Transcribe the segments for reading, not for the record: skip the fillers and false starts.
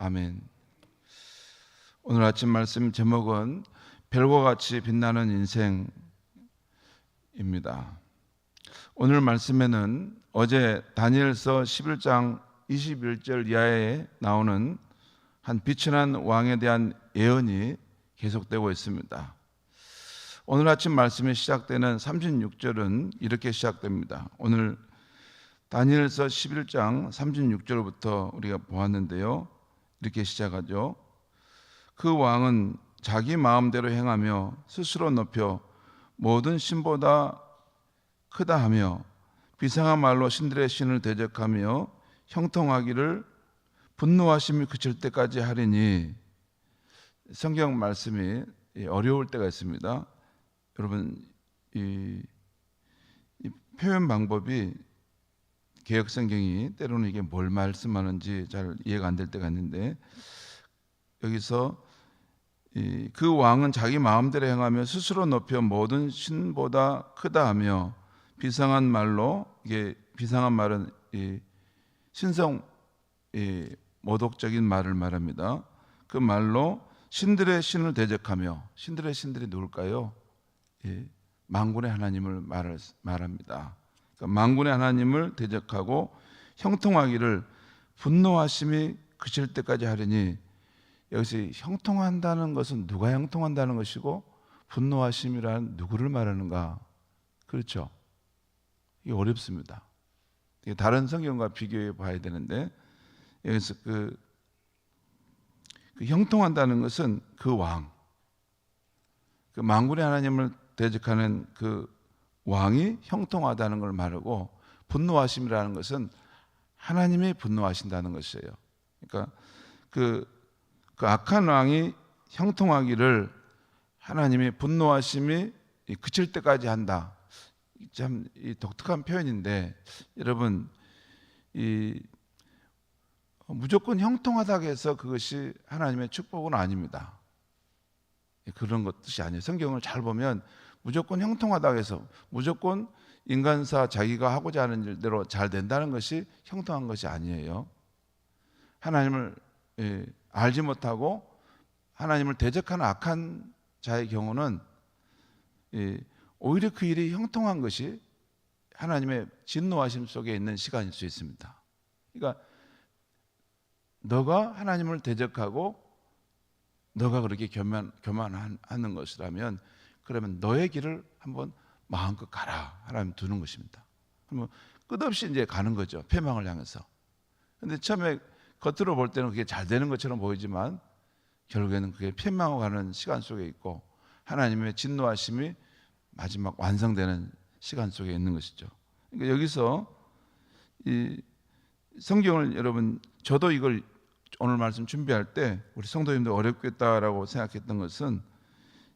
아멘. 오늘 아침 말씀 제목은 별과 같이 빛나는 인생입니다. 오늘 말씀에는 어제 다니엘서 11장 21절 이하에 나오는 한 빛이 난 왕에 대한 예언이 계속되고 있습니다. 오늘 아침 말씀이 시작되는 36절은 이렇게 시작됩니다. 오늘 다니엘서 11장 36절부터 우리가 보았는데요. 이렇게 시작하죠. 그 왕은 자기 마음대로 행하며 스스로 높여 모든 신보다 크다 하며 비상한 말로 신들의 신을 대적하며 형통하기를 분노하심이 그칠 때까지 하리니. 성경 말씀이 어려울 때가 있습니다. 여러분, 이 표현 방법이 개역성경이 때로는 이게 뭘 말씀하는지 잘 이해가 안 될 때가 있는데, 여기서 그 왕은 자기 마음대로 행하며 스스로 높여 모든 신보다 크다 하며 비상한 말로, 이게 비상한 말은 신성 모독적인 말을 말합니다. 그 말로 신들의 신을 대적하며, 신들의 신들이 누굴까요? 만군의 하나님을 말합니다. 그러니까 만군의 하나님을 대적하고 형통하기를 분노하심이 그칠 때까지 하리니. 여기서 형통한다는 것은 누가 형통한다는 것이고 분노하심이란 누구를 말하는가? 그렇죠? 이게 어렵습니다. 이게 다른 성경과 비교해 봐야 되는데, 여기서 그 형통한다는 것은 그 왕, 그 만군의 하나님을 대적하는 그 왕이 형통하다는 걸 말하고, 분노하심이라는 것은 하나님이 분노하신다는 것이에요. 그러니까 그 악한 왕이 형통하기를 하나님이 분노하심이 그칠 때까지 한다. 참 독특한 표현인데, 여러분, 무조건 형통하다고 해서 그것이 하나님의 축복은 아닙니다. 그런 뜻이 아니에요. 성경을 잘 보면 무조건 형통하다고 해서 무조건 인간사 자기가 하고자 하는 일대로 잘 된다는 것이 형통한 것이 아니에요. 하나님을 알지 못하고 하나님을 대적하는 악한 자의 경우는 오히려 그 일이 형통한 것이 하나님의 진노하심 속에 있는 시간일 수 있습니다. 그러니까 너가 하나님을 대적하고 너가 그렇게 교만하는 것이라면, 그러면 너의 길을 한번 마음껏 가라, 하나님 두는 것입니다. 그러면 끝없이 이제 가는 거죠, 패망을 향해서. 근데 처음에 겉으로 볼 때는 그게 잘 되는 것처럼 보이지만 결국에는 그게 패망하고 가는 시간 속에 있고 하나님의 진노하심이 마지막 완성되는 시간 속에 있는 것이죠. 그러니까 여기서 이 성경을, 여러분, 저도 이걸 오늘 말씀 준비할 때 우리 성도님들 어렵겠다라고 생각했던 것은,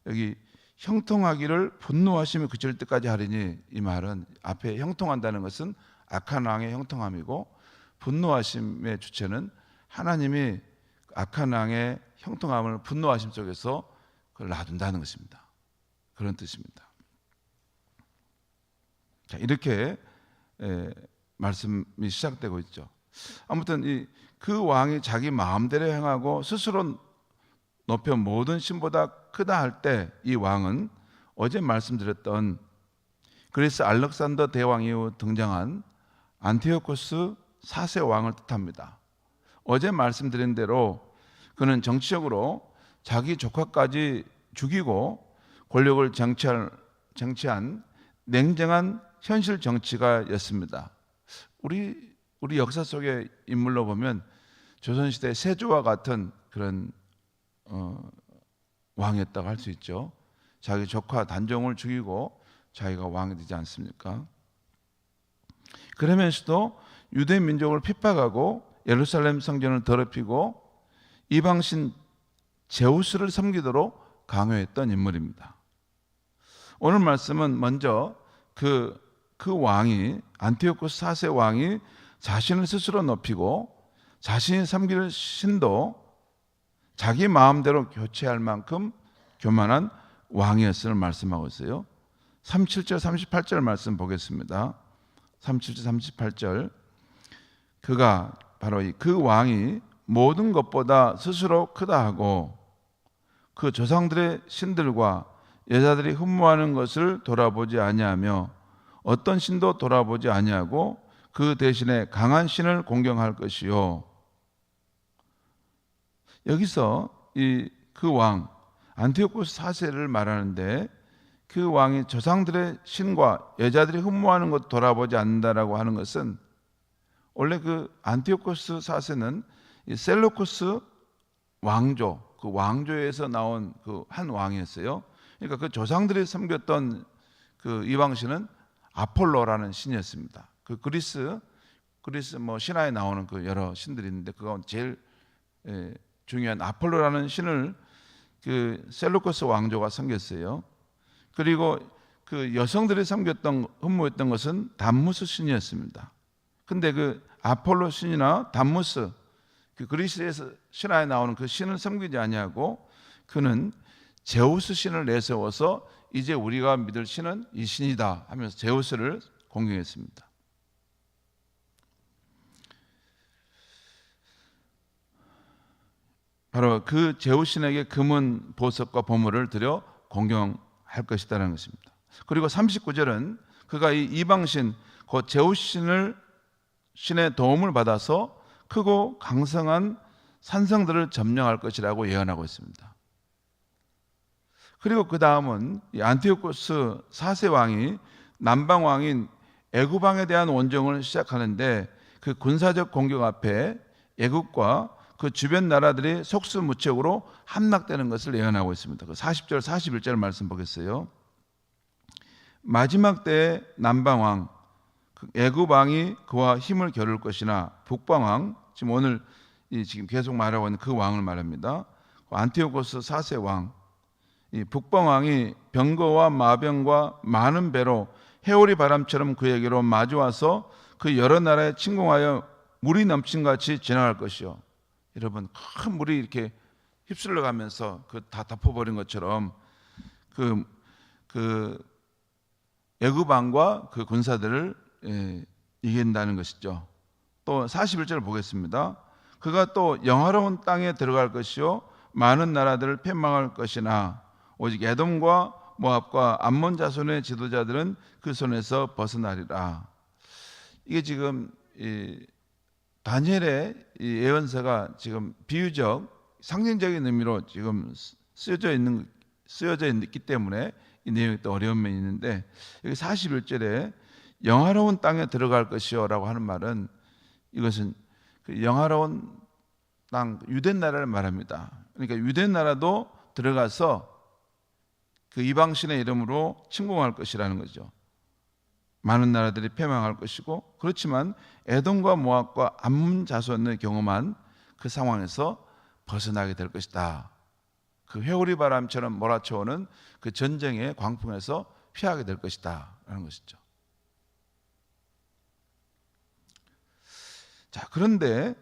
여기 형통하기를 분노하심이 그칠 때까지 하리니, 이 말은 앞에 형통한다는 것은 악한 왕의 형통함이고, 분노하심의 주체는 하나님이 악한 왕의 형통함을 분노하심 속에서 그걸 놔둔다는 것입니다. 그런 뜻입니다. 자, 이렇게 말씀이 시작되고 있죠. 아무튼 그 왕이 자기 마음대로 행하고 스스로 높여 모든 신보다 크다 할 때, 이 왕은 어제 말씀드렸던 그리스 알렉산더 대왕 이후 등장한 안티오코스 4세 왕을 뜻합니다. 어제 말씀드린 대로 그는 정치적으로 자기 조카까지 죽이고 권력을 쟁취한 냉정한 현실 정치가였습니다. 우리 역사 속의 인물로 보면 조선시대 세조와 같은 그런 왕이었다고 할 수 있죠. 자기 조카 단종을 죽이고 자기가 왕이 되지 않습니까? 그러면서도 유대 민족을 핍박하고 예루살렘 성전을 더럽히고 이방신 제우스를 섬기도록 강요했던 인물입니다. 오늘 말씀은 먼저 그 왕이, 안티오코스 4세 왕이 자신을 스스로 높이고 자신이 섬길 신도 자기 마음대로 교체할 만큼 교만한 왕이었음을 말씀하고 있어요. 37절 38절 말씀 보겠습니다. 37절 38절, 그가 바로 그 왕이 모든 것보다 스스로 크다 하고 그 조상들의 신들과 여자들이 흠모하는 것을 돌아보지 아니하며 어떤 신도 돌아보지 아니하고 그 대신에 강한 신을 공경할 것이요. 여기서 그 왕 안티오코스 4세를 말하는데 그 왕이 조상들의 신과 여자들이 흠모하는 것 돌아보지 않는다라고 하는 것은 원래 그 안티오코스 4세는 이 셀루쿠스 왕조, 그 왕조에서 나온 그 한 왕이었어요. 그러니까 그 조상들이 섬겼던 그 이방신은 아폴로라는 신이었습니다. 그 그리스 뭐 신화에 나오는 그 여러 신들이 있는데 그 가운데 제일 중요한 아폴로라는 신을 그 셀루코스 왕조가 섬겼어요. 그리고 그 여성들이 섬겼던 흠모했던 것은 담무스 신이었습니다. 근데 그 아폴로 신이나 담무스 그 그리스에서 신화에 나오는 그 신을 섬기지 아니하고 그는 제우스 신을 내세워서 이제 우리가 믿을 신은 이 신이다 하면서 제우스를 공경했습니다. 바로 그 제우스 신에게 금은 보석과 보물을 드려 공경할 것이다라는 것입니다. 그리고 39절은 그가 이 이방신 곧 제우스 신의 도움을 받아서 크고 강성한 산성들을 점령할 것이라고 예언하고 있습니다. 그리고 그 다음은 안티오코스 4세 왕이 남방 왕인 애굽 왕에 대한 원정을 시작하는데 그 군사적 공격 앞에 애굽과 그 주변 나라들이 속수무책으로 함락되는 것을 예언하고 있습니다. 그 40절 41절 말씀 보겠어요. 마지막 때에 남방 왕 애굽 왕이 그와 힘을 겨룰 것이나 북방 왕 지금 오늘 지금 계속 말하고 있는 그 왕을 말합니다. 안티오코스 4세 왕 이 북방 왕이 병거와 마병과 많은 배로 해오리 바람처럼 그에게로 마주와서 그 여러 나라에 침공하여 물이 넘친 같이 지나갈 것이요. 여러분 큰 물이 이렇게 휩쓸려 가면서 그 다 덮어버린 것처럼 그 애굽 왕과 그 군사들을 이긴다는 것이죠. 또 41절 보겠습니다. 그가 또 영화로운 땅에 들어갈 것이요 많은 나라들을 패망할 것이나 오직 에돔과 모압과 암몬 자손의 지도자들은 그 손에서 벗어나리라. 이게 지금 다니엘의 이 예언서가 지금 비유적 상징적인 의미로 지금 쓰여져 있기 때문에 이 내용이 또 어려운 면이 있는데 여기 41절에 영화로운 땅에 들어갈 것이요라고 하는 말은 이것은 그 영화로운 땅 유대 나라를 말합니다. 그러니까 유대 나라도 들어가서 그 이방신의 이름으로 침공할 것이라는 거죠. 많은 나라들이 패망할 것이고 그렇지만 에돔과 모압과 암몬 자손의 경험한 그 상황에서 벗어나게 될 것이다. 그 회오리 바람처럼 몰아쳐오는 그 전쟁의 광풍에서 피하게 될 것이다 라는 것이죠. 자, 그런데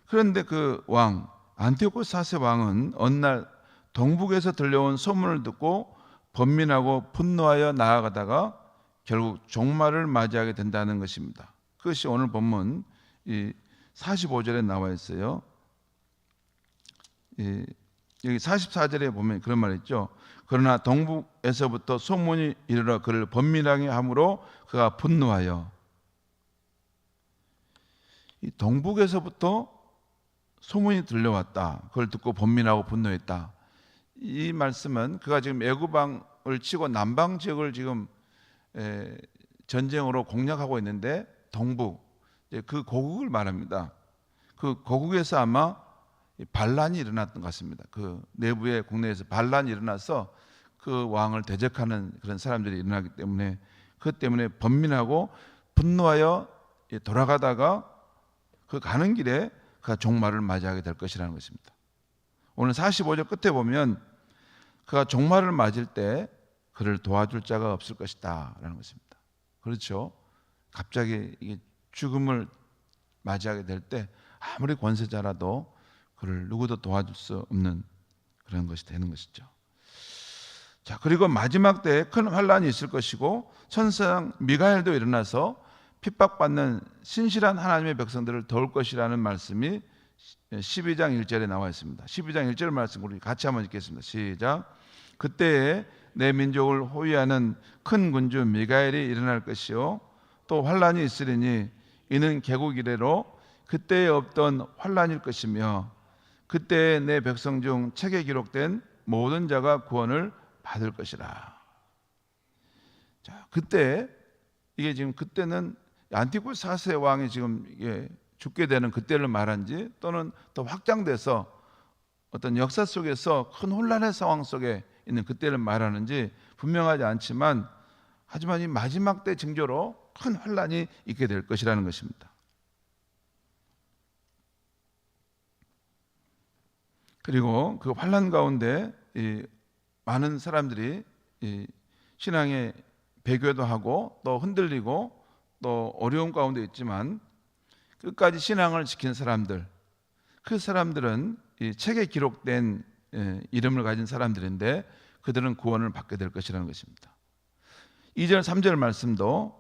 그 왕 안티오코스 4세 왕은 어느 날 동북에서 들려온 소문을 듣고 번민하고 분노하여 나아가다가 결국 종말을 맞이하게 된다는 것입니다. 그것이 오늘 본문 이 45절에 나와 있어요. 여기 44절에 보면 그런 말이 있죠. 그러나 동북에서부터 소문이 이르러 그를 번민하게 함으로 그가 분노하여. 이 동북에서부터 소문이 들려왔다. 그걸 듣고 번민하고 분노했다. 이 말씀은 그가 지금 애굽왕을 치고 남방 지역을 지금 전쟁으로 공략하고 있는데 동북 그 고국을 말합니다. 그 고국에서 아마 반란이 일어났던 것 같습니다. 그 내부에 국내에서 반란이 일어나서 그 왕을 대적하는 그런 사람들이 일어나기 때문에 그것 때문에 번민하고 분노하여 돌아가다가 그 가는 길에 그가 종말을 맞이하게 될 것이라는 것입니다. 오늘 45절 끝에 보면 그가 종말을 맞을 때 그를 도와줄 자가 없을 것이다 라는 것입니다. 그렇죠. 갑자기 이게 죽음을 맞이하게 될 때 아무리 권세자라도 그를 누구도 도와줄 수 없는 그런 것이 되는 것이죠. 자, 그리고 마지막 때에 큰 환란이 있을 것이고 천사장 미가엘도 일어나서 핍박받는 신실한 하나님의 백성들을 도울 것이라는 말씀이 12장 1절에 나와 있습니다. 12장 1절 말씀 우리 같이 한번 읽겠습니다. 시작. 그때에 내 민족을 호위하는 큰 군주 미가엘이 일어날 것이요 또 환란이 있으리니 이는 개국 이래로 그때에 없던 환란일 것이며 그때에 내 백성 중 책에 기록된 모든 자가 구원을 받을 것이라. 자, 그때 이게 지금 그때는 안티쿠스 4세 왕이 지금 이게 죽게 되는 그때를 말한지 또는 더 확장돼서 어떤 역사 속에서 큰 혼란의 상황 속에 있는 그때를 말하는지 분명하지 않지만 하지만 이 마지막 때 징조로 큰 혼란이 있게 될 것이라는 것입니다. 그리고 그 환란 가운데 이 많은 사람들이 이 신앙의 배교도 하고 또 흔들리고 또 어려움 가운데 있지만 끝까지 신앙을 지킨 사람들, 그 사람들은 이 책에 기록된 이름을 가진 사람들인데 그들은 구원을 받게 될 것이라는 것입니다. 2절 3절 말씀도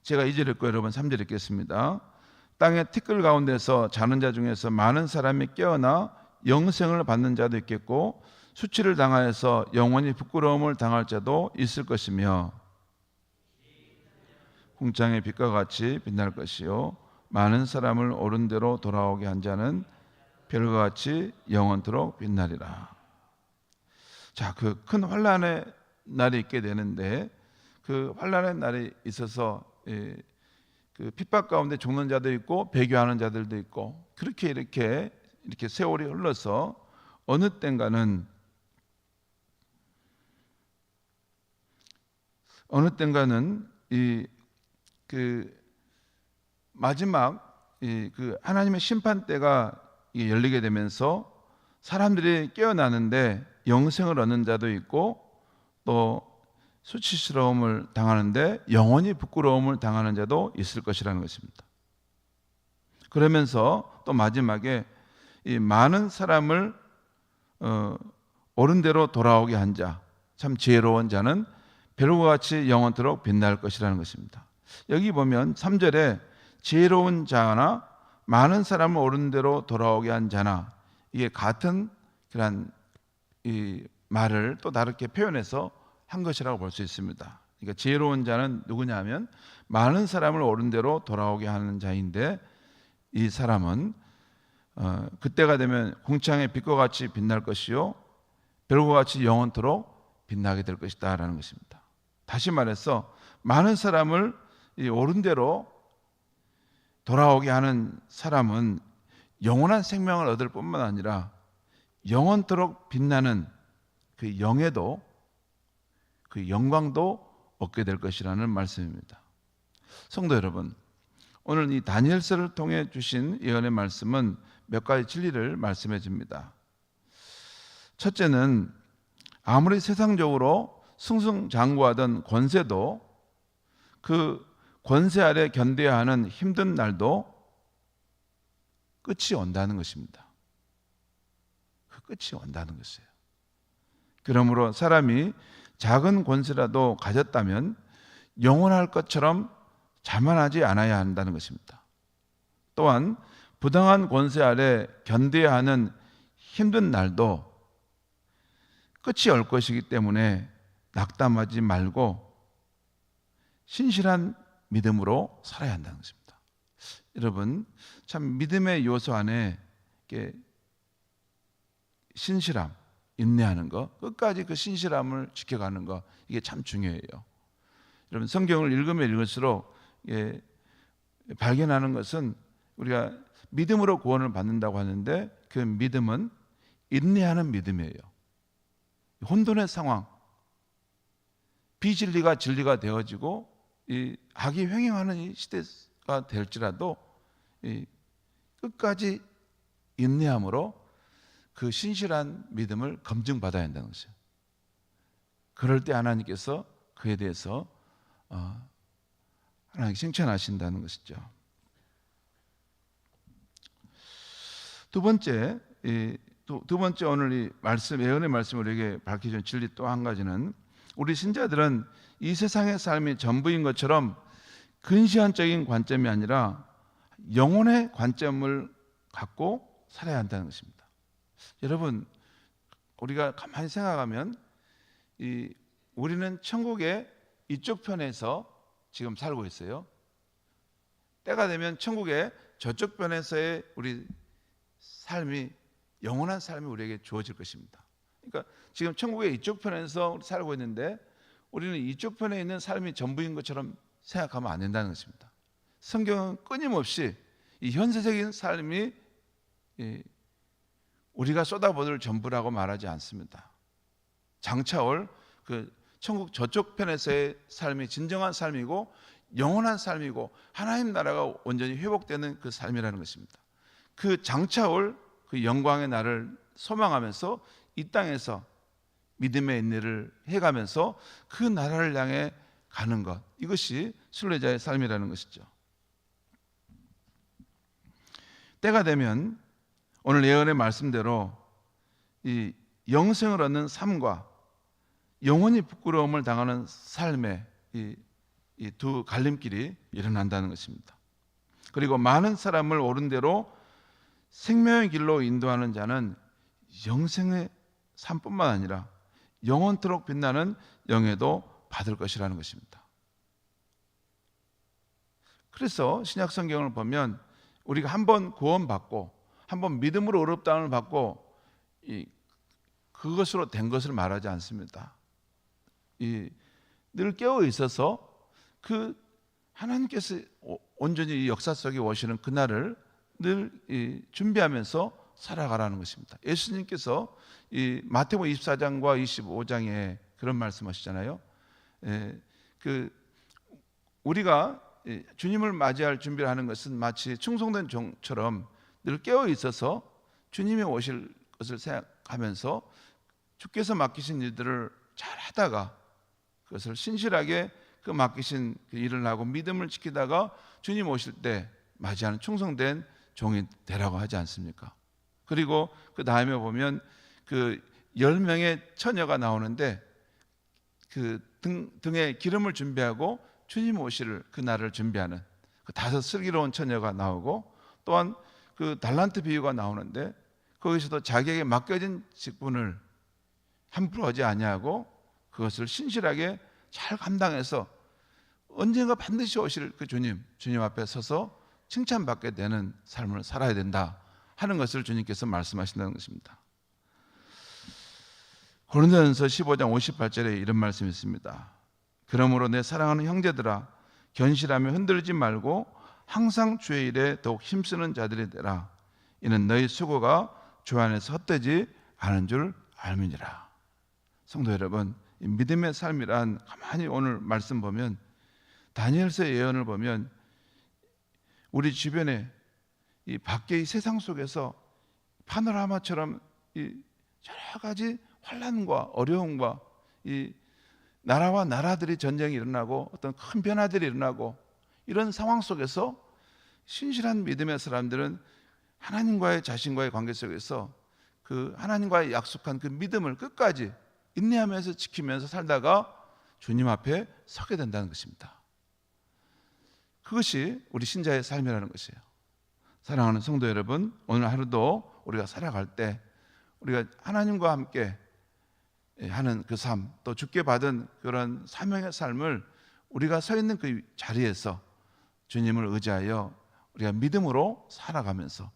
제가 2절 읽고 여러분 3절 읽겠습니다. 땅의 티끌 가운데서 자는 자 중에서 많은 사람이 깨어나 영생을 받는 자도 있겠고 수치를 당하여서 영원히 부끄러움을 당할 자도 있을 것이며 궁창의 빛과 같이 빛날 것이요 많은 사람을 옳은 대로 돌아오게 한 자는 별과 같이 영원토록 빛나리라. 자, 그 큰 환란의 날이 있게 되는데 그 환란의 날이 있어서 그 핍박 가운데 죽는 자도 있고 배교하는 자들도 있고 그렇게 이렇게 세월이 흘러서 어느 땐가는 그 마지막 그 하나님의 심판 때가 열리게 되면서 사람들이 깨어나는데 영생을 얻는 자도 있고 또 수치스러움을 당하는데 영원히 부끄러움을 당하는 자도 있을 것이라는 것입니다. 그러면서 또 마지막에 이 많은 사람을 옳은 대로 돌아오게 한 자, 참 지혜로운 자는 별과 같이 영원토록 빛날 것이라는 것입니다. 여기 보면 3절에 지혜로운 자나 많은 사람을 옳은 대로 돌아오게 한 자나 이게 같은 그런 이 말을 또 다르게 표현해서 한 것이라고 볼 수 있습니다. 그러니까 지혜로운 자는 누구냐면 많은 사람을 옳은 대로 돌아오게 하는 자인데 이 사람은 그때가 되면 궁창의 빛과 같이 빛날 것이요 별과 같이 영원토록 빛나게 될 것이다 라는 것입니다. 다시 말해서 많은 사람을 이 옳은 대로 돌아오게 하는 사람은 영원한 생명을 얻을 뿐만 아니라 영원토록 빛나는 그 영예도 그 영광도 얻게 될 것이라는 말씀입니다. 성도 여러분, 오늘 이 다니엘서를 통해 주신 예언의 말씀은 몇 가지 진리를 말씀해 줍니다. 첫째는 아무리 세상적으로 승승장구하던 권세도 그 권세 아래 견뎌야 하는 힘든 날도 끝이 온다는 것입니다. 그 끝이 온다는 것이에요. 그러므로 사람이 작은 권세라도 가졌다면 영원할 것처럼 자만하지 않아야 한다는 것입니다. 또한 부당한 권세 아래 견뎌야 하는 힘든 날도 끝이 올 것이기 때문에 낙담하지 말고 신실한 믿음으로 살아야 한다는 것입니다. 여러분, 참 믿음의 요소 안에 이렇게 신실함, 인내하는 거, 끝까지 그 신실함을 지켜가는 거, 이게 참 중요해요. 여러분, 성경을 읽으면 읽을수록 발견하는 것은 우리가 믿음으로 구원을 받는다고 하는데 그 믿음은 인내하는 믿음이에요. 혼돈의 상황, 비진리가 진리가 되어지고 이 악이 횡행하는 이 시대가 될지라도 이 끝까지 인내함으로 그 신실한 믿음을 검증받아야 한다는 것이에요. 그럴 때 하나님께서 그에 대해서 하나님 칭찬하신다는 것이죠. 두 번째 오늘 이 말씀, 예언의 말씀을 우리에게 밝혀준 진리 또 한 가지는 우리 신자들은 이 세상의 삶이 전부인 것처럼 근시안적인 관점이 아니라 영혼의 관점을 갖고 살아야 한다는 것입니다. 여러분, 우리가 가만히 생각하면 우리는 천국의 이쪽 편에서 지금 살고 있어요. 때가 되면 천국의 저쪽 편에서의 우리 삶이, 영원한 삶이 우리에게 주어질 것입니다. 그러니까 지금 천국의 이쪽 편에서 살고 있는데 우리는 이쪽 편에 있는 삶이 전부인 것처럼 생각하면 안 된다는 것입니다. 성경은 끊임없이 이 현세적인 삶이 우리가 쏟아부을 전부라고 말하지 않습니다. 장차 올 그 천국 저쪽 편에서의 삶이 진정한 삶이고 영원한 삶이고 하나님 나라가 온전히 회복되는 그 삶이라는 것입니다. 그 장차 올 그 영광의 날을 소망하면서 이 땅에서 믿음의 인내를 해가면서 그 나라를 향해 가는 것, 이것이 순례자의 삶이라는 것이죠. 때가 되면 오늘 예언의 말씀대로 이 영생을 얻는 삶과 영원히 부끄러움을 당하는 삶의 이 두 갈림길이 일어난다는 것입니다. 그리고 많은 사람을 옳은 대로 생명의 길로 인도하는 자는 영생의 삶뿐만 아니라 영원토록 빛나는 영예도 받을 것이라는 것입니다. 그래서 신약 성경을 보면 우리가 한번 구원받고 한번 믿음으로 의롭다함을 받고 그것으로 된 것을 말하지 않습니다. 늘 깨어 있어서 그 하나님께서 온전히 이 역사 속에 오시는 그날을 늘 준비하면서 살아가라는 것입니다. 예수님께서 이 마태복음 24장과 25장에 그런 말씀하시잖아요. 우리가 주님을 맞이할 준비를 하는 것은 마치 충성된 종처럼 늘 깨어 있어서 주님이 오실 것을 생각하면서 주께서 맡기신 일들을 잘 하다가 그것을 신실하게 그 맡기신 그 일을 하고 믿음을 지키다가 주님 오실 때 맞이하는 충성된 종이 되라고 하지 않습니까? 그리고 그 다음에 보면 그 10명의 처녀가 나오는데 그 등에 기름을 준비하고 주님 오실 그 날을 준비하는 그 5 슬기로운 처녀가 나오고, 또한 그 달란트 비유가 나오는데 거기서도 자기에게 맡겨진 직분을 함부로 하지 아니하고 그것을 신실하게 잘 감당해서 언젠가 반드시 오실 그 주님 앞에 서서 칭찬받게 되는 삶을 살아야 된다 하는 것을 주님께서 말씀하신다는 것입니다. 고린도전서 15장 58절에 이런 말씀이 있습니다. 그러므로 내 사랑하는 형제들아, 견실하며 흔들리지 말고 항상 주의 일에 더욱 힘쓰는 자들이 되라. 이는 너희 수고가 주 안에서 헛되지 않은 줄 알미니라. 성도 여러분, 이 믿음의 삶이란 가만히 오늘 말씀 보면, 다니엘서의 예언을 보면 우리 주변에 이 밖의 세상 속에서 파노라마처럼 이 여러 가지 환난과 어려움과 이 나라와 나라들이 전쟁이 일어나고 어떤 큰 변화들이 일어나고 이런 상황 속에서 신실한 믿음의 사람들은 하나님과의 자신과의 관계 속에서 그 하나님과의 약속한 그 믿음을 끝까지 인내하면서 지키면서 살다가 주님 앞에 서게 된다는 것입니다. 그것이 우리 신자의 삶이라는 것이에요. 사랑하는 성도 여러분, 오늘 하루도 우리가 살아갈 때 우리가 하나님과 함께 하는 그 삶, 또 주께 받은 그런 사명의 삶을 우리가 서 있는 그 자리에서 주님을 의지하여 우리가 믿음으로 살아가면서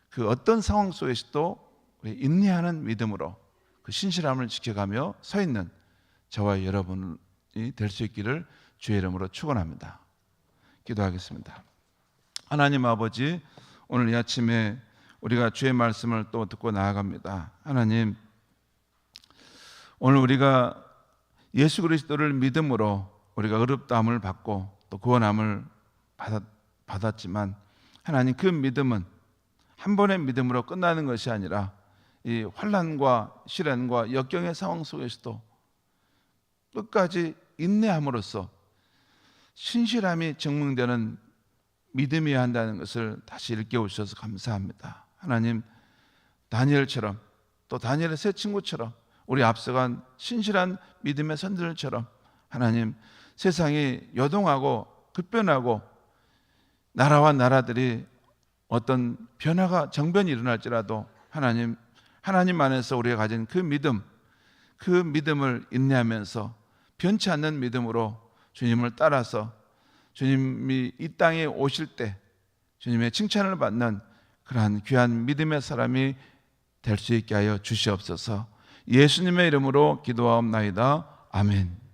그 어떤 상황 속에서도 우리 인내하는 믿음으로 그 신실함을 지켜가며 서 있는 저와 여러분이 될 수 있기를 주의 이름으로 축원합니다. 기도하겠습니다. 하나님 아버지, 오늘 이 아침에 우리가 주의 말씀을 또 듣고 나아갑니다. 하나님, 오늘 우리가 예수 그리스도를 믿음으로 우리가 의롭다함을 받고 또 구원함을 받았지만, 하나님, 그 믿음은 한 번의 믿음으로 끝나는 것이 아니라 이 환난과 시련과 역경의 상황 속에서도 끝까지 인내함으로써 신실함이 증명되는 믿음이어야 한다는 것을 다시 일깨워 주셔서 감사합니다. 하나님, 다니엘처럼 또 다니엘의 세 친구처럼 우리 앞서간 신실한 믿음의 선들처럼 하나님, 세상이 요동하고 급변하고 나라와 나라들이 어떤 변화가 정변이 일어날지라도 하나님 안에서 우리가 가진 그 믿음을 인내하면서 변치 않는 믿음으로 주님을 따라서 주님이 이 땅에 오실 때 주님의 칭찬을 받는 그러한 귀한 믿음의 사람이 될 수 있게 하여 주시옵소서. 예수님의 이름으로 기도하옵나이다. 아멘.